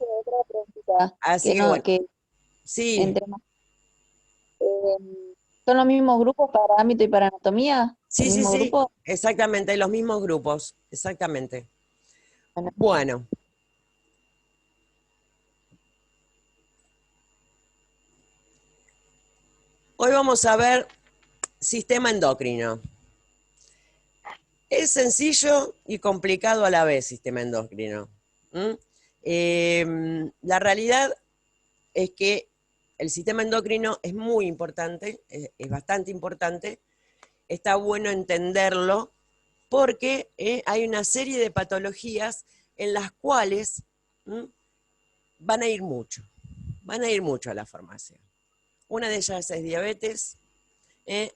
otra preguntita, Así que que no, bueno, que sí, entre más, ¿son los mismos grupos para ámbito y para anatomía? ¿El sí, sí, mismo sí, grupo? exactamente, los mismos grupos, exactamente. Bueno, Bueno, hoy vamos a ver sistema endocrino. Es sencillo y complicado a la vez, sistema endocrino. ¿Mm? La realidad es que el sistema endocrino es muy importante, es bastante importante, está bueno entenderlo porque hay una serie de patologías en las cuales van a ir mucho, van a ir mucho a la farmacia. Una de ellas es diabetes,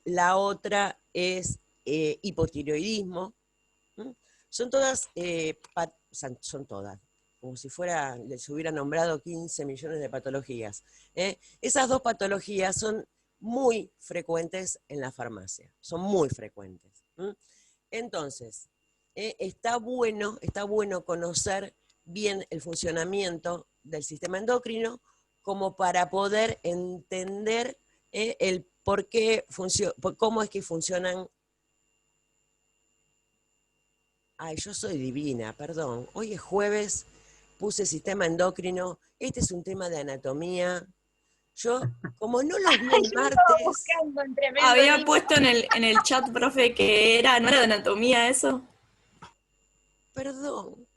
la otra es hipotiroidismo. ¿Mm? Son todas, son todas, como si fuera, les hubiera nombrado 15 millones de patologías. Esas dos patologías son muy frecuentes en la farmacia, son muy frecuentes. Entonces, está bueno conocer bien el funcionamiento del sistema endocrino como para poder entender el por qué cómo es que funcionan. Ay, yo soy divina, perdón. Hoy es jueves, puse sistema endocrino. Este es un tema de anatomía. Yo, como no los vi el yo lo estaba martes, buscando en tremendo Había link. puesto en el chat, profe, que era, ¿no era de anatomía eso? perdón,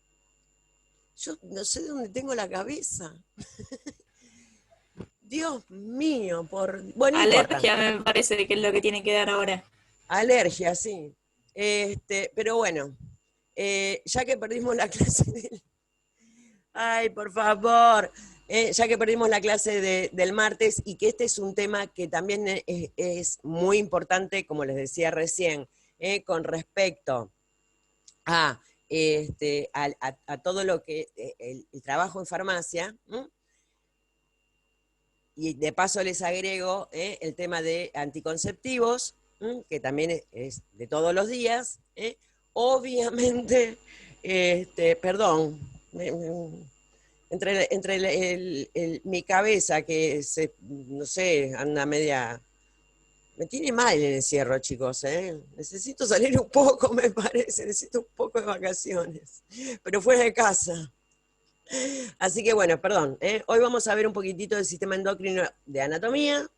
yo no sé de dónde tengo la cabeza. Dios mío, por... Bueno, no importa. Alergia me parece que es lo que tiene que dar ahora. Alergia, sí. Pero bueno, ya que perdimos la clase del... Ay, por favor. Ya que perdimos la clase del martes y que este es un tema que también es muy importante, como les decía recién, con respecto a, a todo lo que el trabajo en farmacia. Y de paso les agrego el tema de anticonceptivos, que también es de todos los días. Obviamente, perdón, entre mi cabeza que se, no sé, anda media... Me tiene mal el encierro, chicos, ¿eh? Necesito salir un poco, me parece, necesito un poco de vacaciones, pero fuera de casa. Así que bueno, perdón, hoy vamos a ver un poquitito del sistema endocrino de anatomía,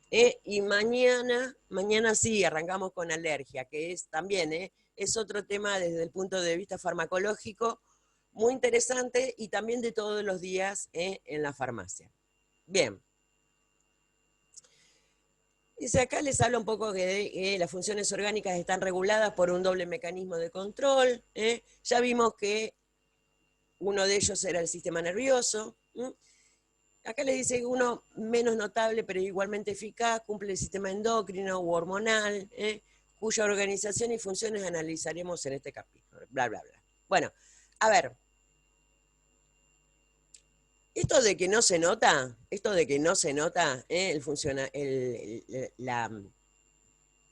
y mañana sí, arrancamos con alergia, que es también, es otro tema desde el punto de vista farmacológico muy interesante y también de todos los días en la farmacia. Bien, dice acá les habla un poco que las funciones orgánicas están reguladas por un doble mecanismo de control. Ya vimos que uno de ellos era el sistema nervioso. Acá le dice que uno menos notable, pero igualmente eficaz, cumple el sistema endocrino u hormonal, cuya organización y funciones analizaremos en este capítulo. Bla, bla, bla. Bueno, a ver, esto de que no se nota,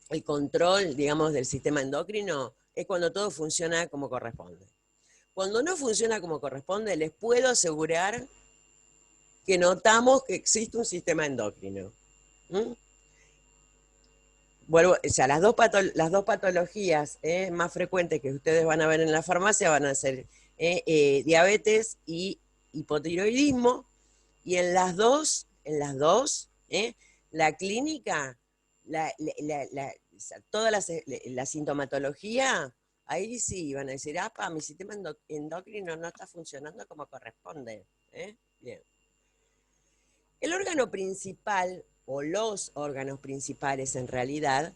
el control, digamos, del sistema endocrino, es cuando todo funciona como corresponde. Cuando no funciona como corresponde, les puedo asegurar que notamos que existe un sistema endocrino. ¿Mm? Vuelvo, o sea, las dos patologías más frecuentes que ustedes van a ver en la farmacia van a ser diabetes y hipotiroidismo, y la clínica, toda la sintomatología, ahí sí van a decir, apa, mi sistema endocrino no está funcionando como corresponde. Bien. El órgano principal, o los órganos principales en realidad,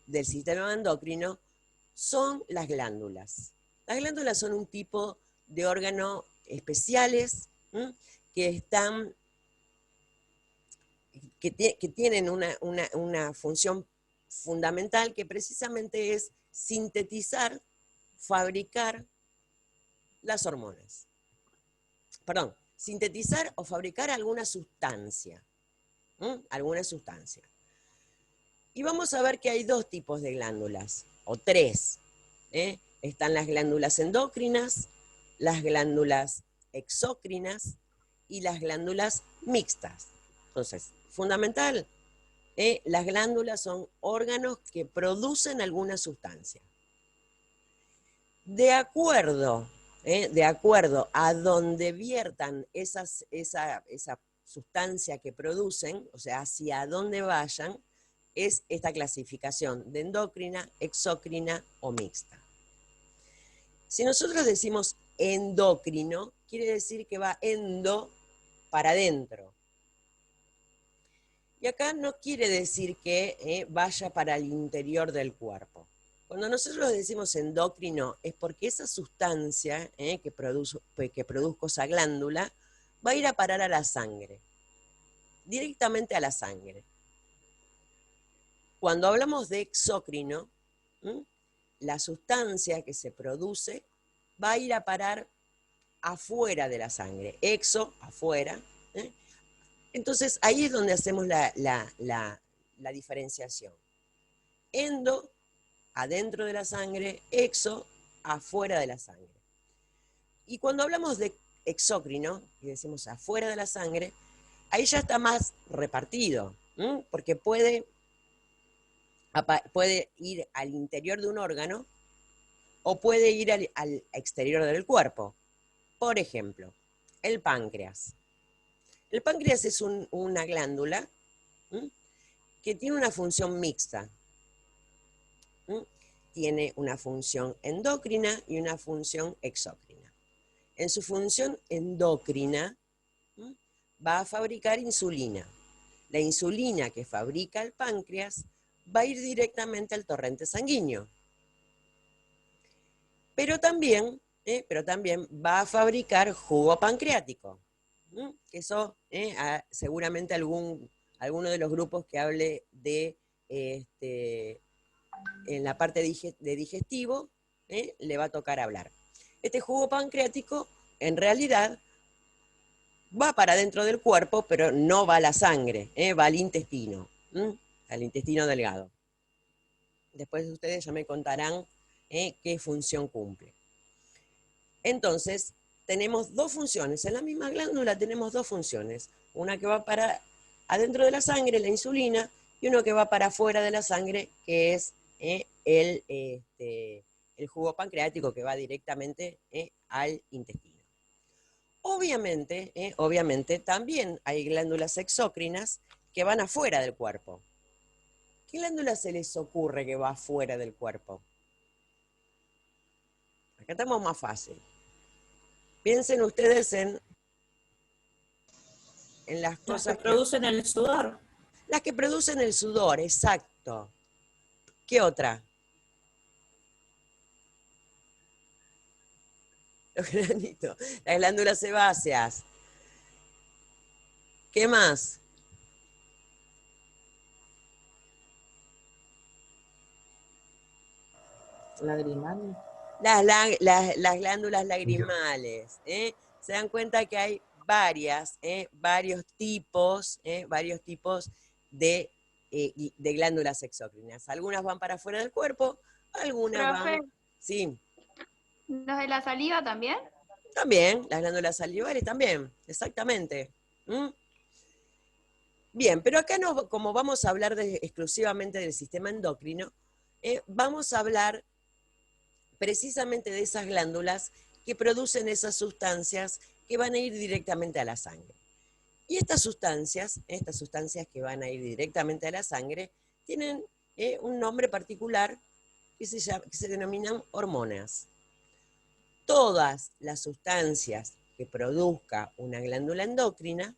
del sistema endocrino, son las glándulas. Las glándulas son un tipo de órgano especiales que están, que tienen una función fundamental que precisamente es sintetizar, fabricar las hormonas. Perdón, sintetizar o fabricar alguna sustancia. Alguna sustancia. Y vamos a ver que hay dos tipos de glándulas, o tres. Están las glándulas endócrinas, las glándulas exócrinas y las glándulas mixtas. Entonces, fundamental, las glándulas son órganos que producen alguna sustancia. De acuerdo a donde viertan esa sustancia que producen, o sea, hacia dónde vayan, es esta clasificación de endocrina, exócrina o mixta. Si nosotros decimos endocrino, quiere decir que va endo para adentro. Y acá no quiere decir que vaya para el interior del cuerpo. Cuando nosotros decimos endocrino es porque esa sustancia que produzco esa glándula va a ir a parar a la sangre, directamente a la sangre. Cuando hablamos de exócrino, la sustancia que se produce va a ir a parar afuera de la sangre, exo, afuera. Entonces ahí es donde hacemos la diferenciación. Endo, adentro de la sangre, exo, afuera de la sangre. Y cuando hablamos de exócrino, y decimos afuera de la sangre, ahí ya está más repartido, porque puede ir al interior de un órgano o puede ir al exterior del cuerpo. Por ejemplo, el páncreas. El páncreas es una glándula que tiene una función mixta. Tiene una función endocrina y una función exócrina. En su función endocrina va a fabricar insulina. La insulina que fabrica el páncreas va a ir directamente al torrente sanguíneo. Pero también va a fabricar jugo pancreático. Eso seguramente alguno de los grupos que hable de en la parte de digestivo le va a tocar hablar. Este jugo pancreático en realidad va para dentro del cuerpo, pero no va a la sangre, va al intestino delgado. Después ustedes ya me contarán qué función cumple. Entonces, tenemos dos funciones. En la misma glándula tenemos dos funciones. Una que va para adentro de la sangre, la insulina, y uno que va para afuera de la sangre, que es el jugo pancreático que va directamente al intestino. Obviamente, también hay glándulas exócrinas que van afuera del cuerpo. ¿Qué glándula se les ocurre que va afuera del cuerpo? Acá estamos más fácil. Piensen ustedes en las cosas que producen el sudor. Las que producen el sudor, exacto. ¿Qué otra? Los granitos, las glándulas sebáceas. ¿Qué más? Lagrimales. Las glándulas lagrimales. Se dan cuenta que hay varios tipos de glándulas exócrinas. Algunas van para afuera del cuerpo, algunas Profe, van... Sí, ¿los de la saliva también? también, las glándulas salivares también, exactamente. Bien, pero acá como vamos a hablar exclusivamente del sistema endocrino, vamos a hablar precisamente de esas glándulas que producen esas sustancias que van a ir directamente a la sangre. Y estas sustancias que van a ir directamente a la sangre, tienen un nombre particular que se denominan hormonas. Todas las sustancias que produzca una glándula endocrina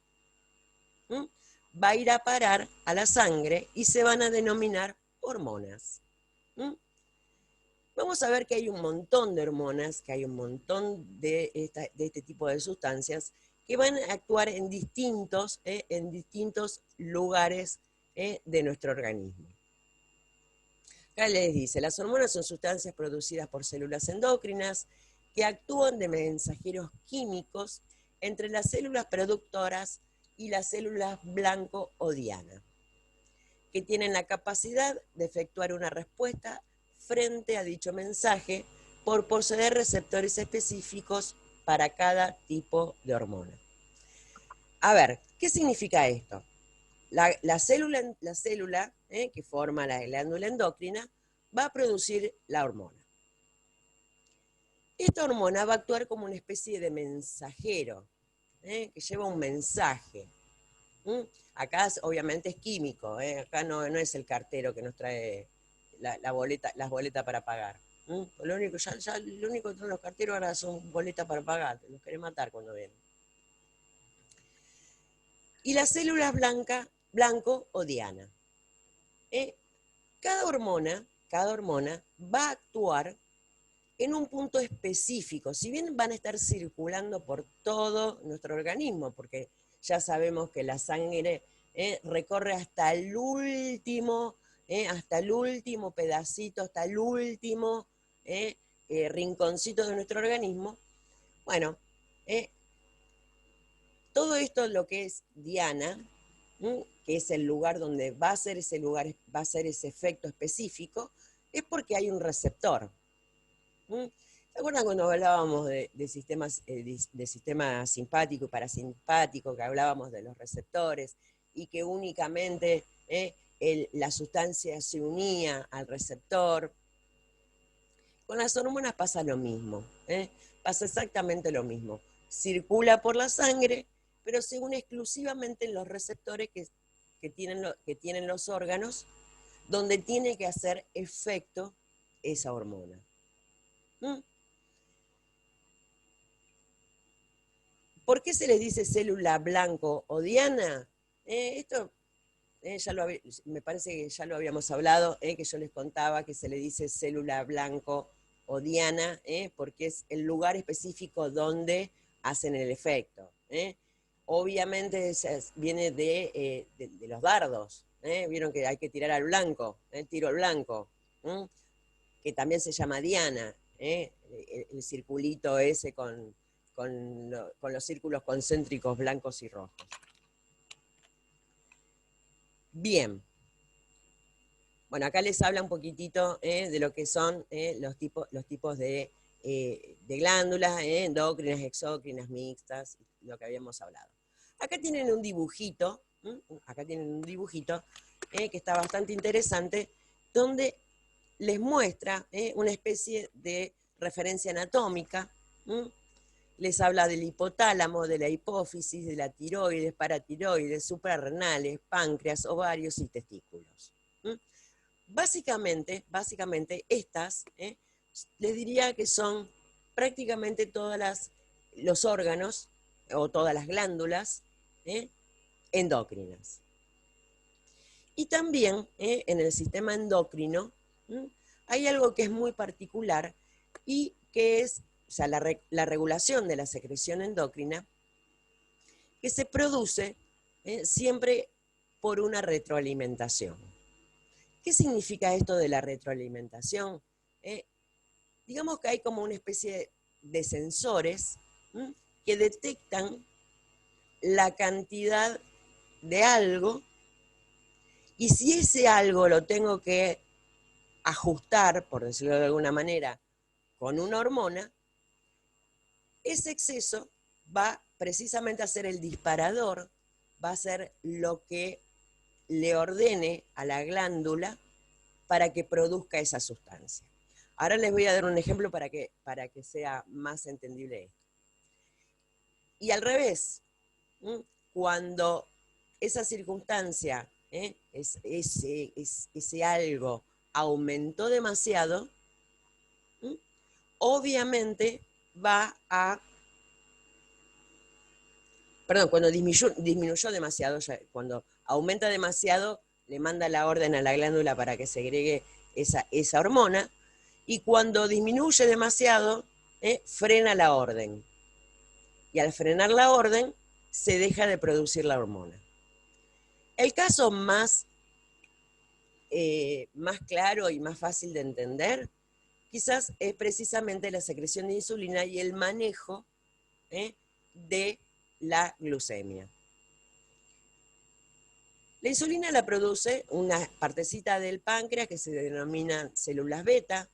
va a ir a parar a la sangre y se van a denominar hormonas. Vamos a ver que hay un montón de hormonas, que hay un montón de este tipo de sustancias que van a actuar en distintos lugares de nuestro organismo. Acá les dice, las hormonas son sustancias producidas por células endócrinas que actúan de mensajeros químicos entre las células productoras y las células blanco o diana, que tienen la capacidad de efectuar una respuesta frente a dicho mensaje por poseer receptores específicos para cada tipo de hormona. A ver, ¿qué significa esto? La célula que forma la glándula endocrina va a producir la hormona. Esta hormona va a actuar como una especie de mensajero, que lleva un mensaje. Acá obviamente es químico, acá no es el cartero que nos trae las boletas para pagar. Lo único que traen los carteros ahora son boletas para pagar, los quieren matar cuando vienen. Y la célula es blanco o diana. Cada hormona va a actuar en un punto específico, si bien van a estar circulando por todo nuestro organismo, porque ya sabemos que la sangre recorre hasta el último pedacito, hasta el último rinconcito de nuestro organismo. Bueno, todo esto lo que es diana, que es el lugar donde va a ser ese efecto específico, es porque hay un receptor. ¿Se acuerdan cuando hablábamos de sistema simpático y parasimpático, que hablábamos de los receptores y que únicamente la sustancia se unía al receptor? Con las hormonas pasa lo mismo, pasa exactamente lo mismo. Circula por la sangre, pero se une exclusivamente en los receptores que tienen los órganos, donde tiene que hacer efecto esa hormona. ¿Por qué se les dice célula blanco o diana? Esto me parece que ya lo habíamos hablado, que yo les contaba que se le dice célula blanco o diana, porque es el lugar específico donde hacen el efecto. Obviamente viene de los dardos. Vieron que hay que tirar al blanco, tiro al blanco, que también se llama diana, el circulito ese con los círculos concéntricos blancos y rojos. Bien. Bueno, acá les habla un poquitito de lo que son los tipos de glándulas, endócrinas, exócrinas, mixtas, lo que habíamos hablado. Acá tienen un dibujito, que está bastante interesante, donde les muestra una especie de referencia anatómica. Les habla del hipotálamo, de la hipófisis, de la tiroides, paratiroides, suprarrenales, páncreas, ovarios y testículos. Básicamente estas, les diría que son prácticamente todos los órganos o todas las glándulas endócrinas. Y también en el sistema endocrino hay algo que es muy particular y que es la regulación de la secreción endocrina, que se produce siempre por una retroalimentación. ¿Qué significa esto de la retroalimentación? Digamos que hay como una especie de sensores que detectan la cantidad de algo, y si ese algo lo tengo que ajustar, por decirlo de alguna manera, con una hormona, ese exceso va precisamente a ser el disparador, va a ser lo que le ordene a la glándula para que produzca esa sustancia. Ahora les voy a dar un ejemplo para que sea más entendible esto. Y al revés, cuando esa circunstancia, ese algo aumentó demasiado, obviamente va a... Perdón, cuando disminuyó demasiado, cuando aumenta demasiado, le manda la orden a la glándula para que segregue esa hormona, y cuando disminuye demasiado, frena la orden. Y al frenar la orden, se deja de producir la hormona. El caso más claro y más fácil de entender, quizás es precisamente la secreción de insulina y el manejo de la glucemia. La insulina la produce una partecita del páncreas que se denominan células beta,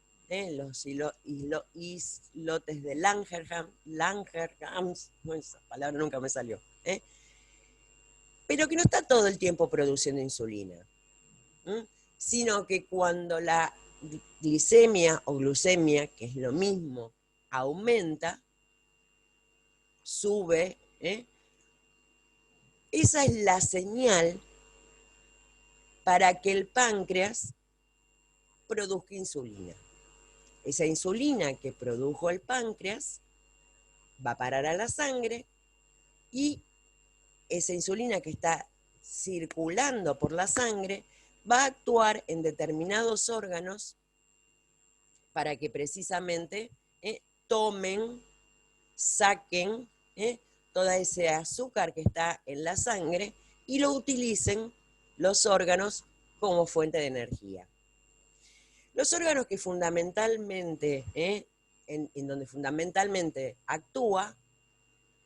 islotes de Langerhans, no, esa palabra nunca me salió, pero que no está todo el tiempo produciendo insulina, sino que cuando la glicemia o glucemia, que es lo mismo, aumenta, sube, esa es la señal para que el páncreas produzca insulina. Esa insulina que produjo el páncreas va a parar a la sangre y esa insulina que está circulando por la sangre va a actuar en determinados órganos para que precisamente tomen, saquen todo ese azúcar que está en la sangre y lo utilicen los órganos como fuente de energía. Los órganos que fundamentalmente, en donde fundamentalmente actúa,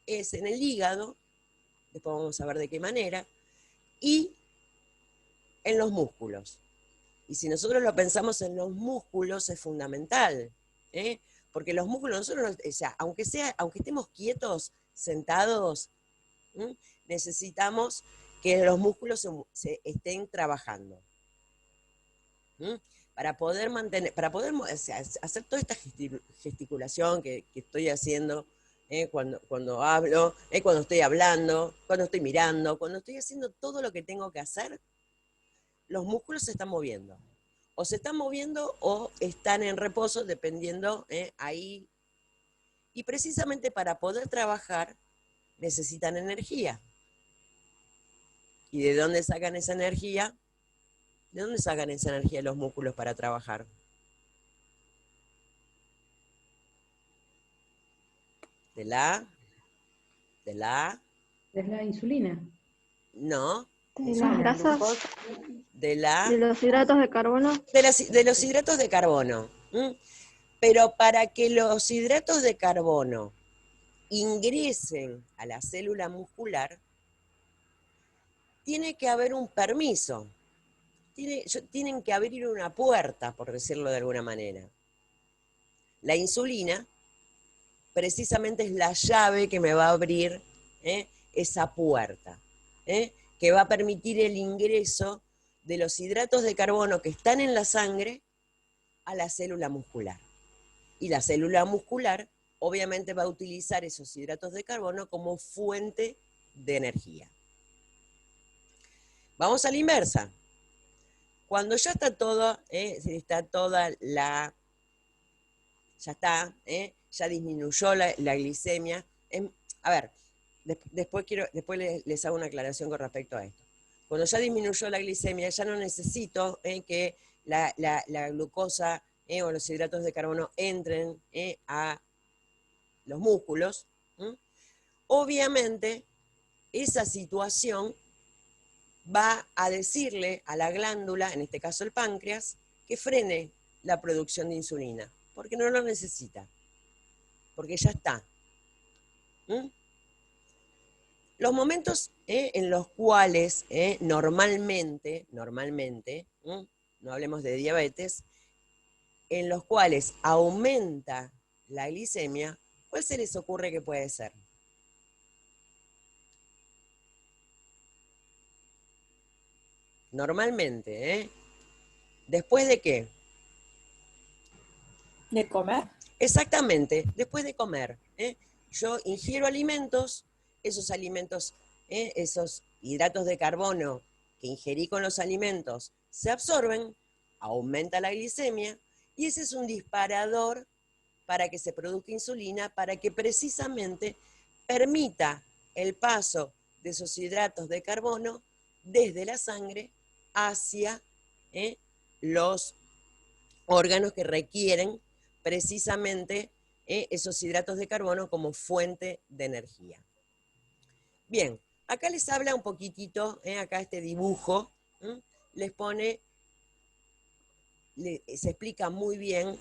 es en el hígado, después vamos a ver de qué manera, y en los músculos. Y si nosotros lo pensamos en los músculos, es fundamental, porque los músculos, nosotros, o sea, aunque estemos quietos, sentados, necesitamos que los músculos se estén trabajando. Para poder hacer toda esta gesticulación que estoy haciendo, cuando hablo, cuando estoy hablando, cuando estoy mirando, cuando estoy haciendo todo lo que tengo que hacer, los músculos se están moviendo. O se están moviendo o están en reposo, dependiendo ahí. Y precisamente para poder trabajar necesitan energía. ¿Y de dónde sacan esa energía? ¿De dónde sacan esa energía los músculos para trabajar? De la insulina. No. De las grasas, De de los hidratos de carbono. De los hidratos de carbono. Pero para que los hidratos de carbono ingresen a la célula muscular, tiene que haber un permiso. Tienen que abrir una puerta, por decirlo de alguna manera. La insulina precisamente es la llave que me va a abrir esa puerta, que va a permitir el ingreso de los hidratos de carbono que están en la sangre a la célula muscular. Y la célula muscular obviamente va a utilizar esos hidratos de carbono como fuente de energía. Vamos a la inversa. Cuando ya está todo, ya disminuyó la glicemia. A ver, después les hago una aclaración con respecto a esto. Cuando ya disminuyó la glicemia, ya no necesito que la glucosa o los hidratos de carbono entren a los músculos. Obviamente, esa situación va a decirle a la glándula, en este caso el páncreas, que frene la producción de insulina, porque no lo necesita, porque ya está. Los momentos en los cuales normalmente, no hablemos de diabetes, en los cuales aumenta la glicemia, ¿cuál se les ocurre que puede ser? Normalmente, ¿después de qué? ¿De comer? Exactamente, después de comer. Yo ingiero alimentos, esos alimentos, esos hidratos de carbono que ingerí con los alimentos se absorben, aumenta la glicemia, y ese es un disparador para que se produzca insulina, para que precisamente permita el paso de esos hidratos de carbono desde la sangre hacia los órganos que requieren precisamente esos hidratos de carbono como fuente de energía. Bien, acá les habla un poquitito, acá este dibujo, les pone, se explica muy bien,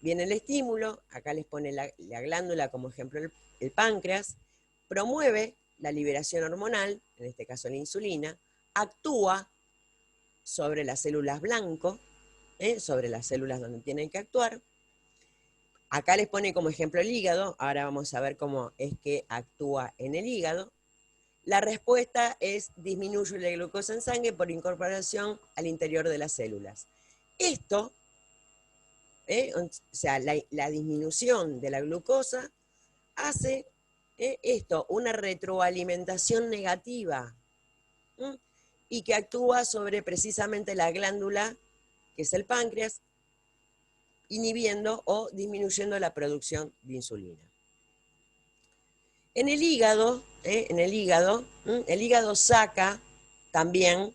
viene el estímulo, acá les pone la glándula como ejemplo el páncreas, promueve la liberación hormonal, en este caso la insulina, actúa sobre las células blanco, sobre las células donde tienen que actuar. Acá les pone como ejemplo el hígado, ahora vamos a ver cómo es que actúa en el hígado. La respuesta es disminuye la glucosa en sangre por incorporación al interior de las células. Esto, o sea, la disminución de la glucosa hace esto, una retroalimentación negativa, y que actúa sobre precisamente la glándula, que es el páncreas, inhibiendo o disminuyendo la producción de insulina. En el hígado, el hígado saca también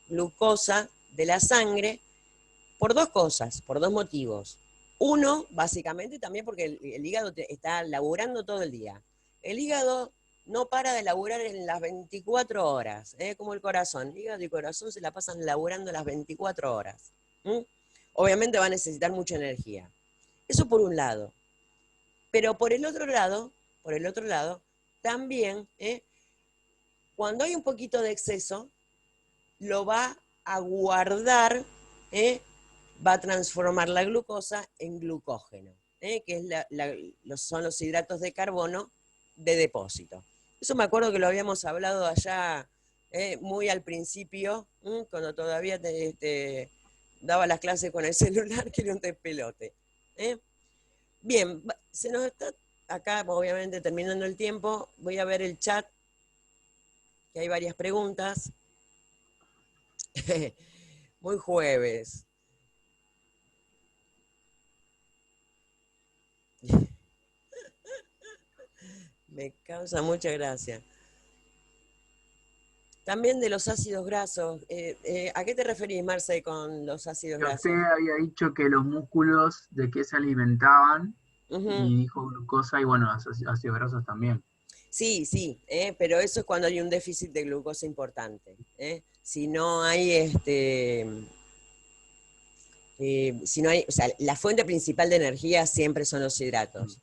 glucosa de la sangre por dos cosas, por dos motivos. Uno, básicamente, también porque el hígado está laburando todo el día. El hígado no para de laburar en las 24 horas, como el corazón. El hígado y el corazón se la pasan laburando las 24 horas. Obviamente va a necesitar mucha energía. Eso por un lado. Pero por el otro lado, también, cuando hay un poquito de exceso, lo va a guardar, va a transformar la glucosa en glucógeno, que es son los hidratos de carbono de depósito. Eso me acuerdo que lo habíamos hablado allá muy al principio, cuando todavía daba las clases con el celular, que era un despelote. Bien, se nos está acá, obviamente, terminando el tiempo. Voy a ver el chat, que hay varias preguntas. Muy jueves. Me causa mucha gracia. También de los ácidos grasos. ¿A qué te referís, Marce, con los ácidos Que usted grasos? había dicho que los músculos de qué se alimentaban Ujú. y dijo glucosa y bueno, ácidos grasos también. Sí, sí, pero eso es cuando hay un déficit de glucosa importante. Si no hay si no hay, o sea, la fuente principal de energía siempre son los hidratos.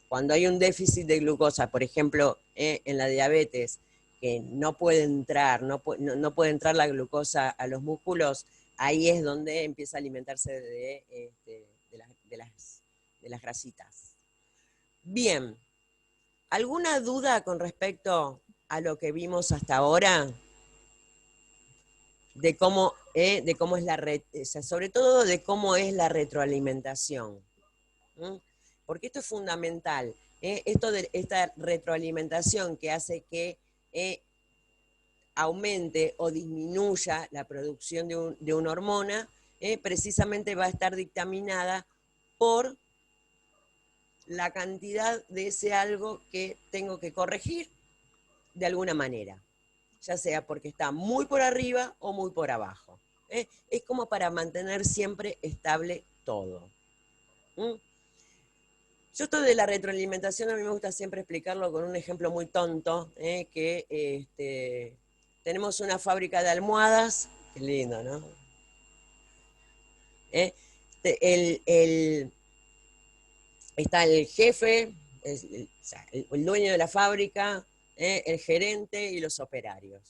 Cuando hay un déficit de glucosa, por ejemplo, en la diabetes, que no puede entrar, no puede entrar la glucosa a los músculos, ahí es donde empieza a alimentarse de las grasitas. Bien, ¿alguna duda con respecto a lo que vimos hasta ahora? De cómo es o sea, sobre todo de cómo es la retroalimentación. Porque esto es fundamental. Esta retroalimentación que hace que aumente o disminuya la producción de una hormona, precisamente va a estar dictaminada por la cantidad de ese algo que tengo que corregir de alguna manera, ya sea porque está muy por arriba o muy por abajo. Es como para mantener siempre estable todo. Yo esto de la retroalimentación a mí me gusta siempre explicarlo con un ejemplo muy tonto, que tenemos una fábrica de almohadas, qué lindo, ¿no? Está el jefe, o sea, el dueño de la fábrica, el gerente y los operarios.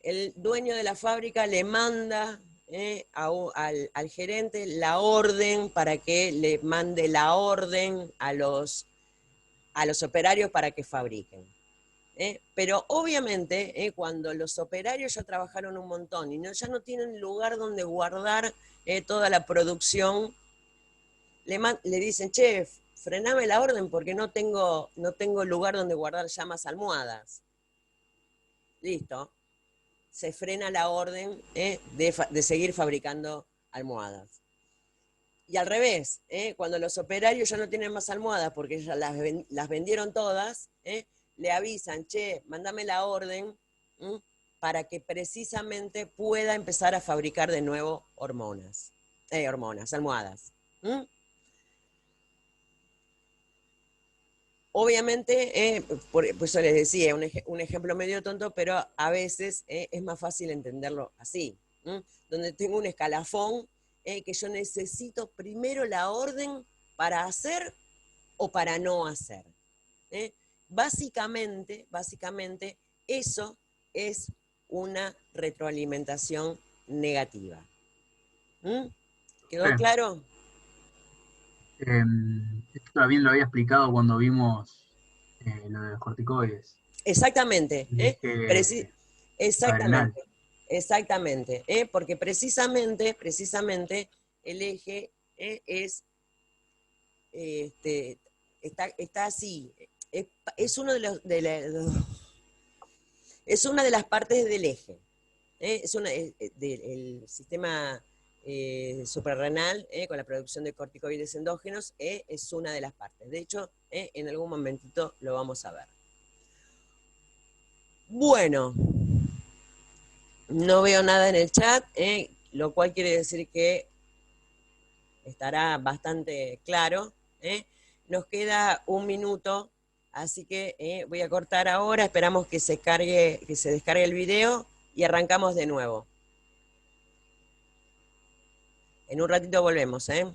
El dueño de la fábrica le manda al gerente la orden para que le mande la orden a los operarios para que fabriquen. Pero obviamente cuando los operarios ya trabajaron un montón y ya no tienen lugar donde guardar toda la producción, le dicen, che, frename la orden porque no tengo lugar donde guardar ya más almohadas. Listo. Se frena la orden de seguir fabricando almohadas. Y al revés, cuando los operarios ya no tienen más almohadas porque ya las vendieron todas, le avisan, che, mándame la orden para que precisamente pueda empezar a fabricar de nuevo almohadas. Obviamente, por eso les decía, un ejemplo medio tonto, pero a veces es más fácil entenderlo así, donde tengo un escalafón que yo necesito primero la orden para hacer o para no hacer. Básicamente, eso es una retroalimentación negativa. ¿Mm? ¿Quedó Sí. claro? Esto también lo había explicado cuando vimos lo de los corticoides. Exactamente, El eje adrenal. exactamente, exactamente, porque precisamente el eje es, está así, es uno de es una de las partes del eje, del sistema suprarrenal, con la producción de corticoides endógenos, es una de las partes. De hecho, en algún momentito lo vamos a ver. Bueno, no veo nada en el chat, lo cual quiere decir que estará bastante claro. Nos queda un minuto, así que voy a cortar ahora, esperamos que se descargue el video y arrancamos de nuevo. En un ratito volvemos, ¿eh?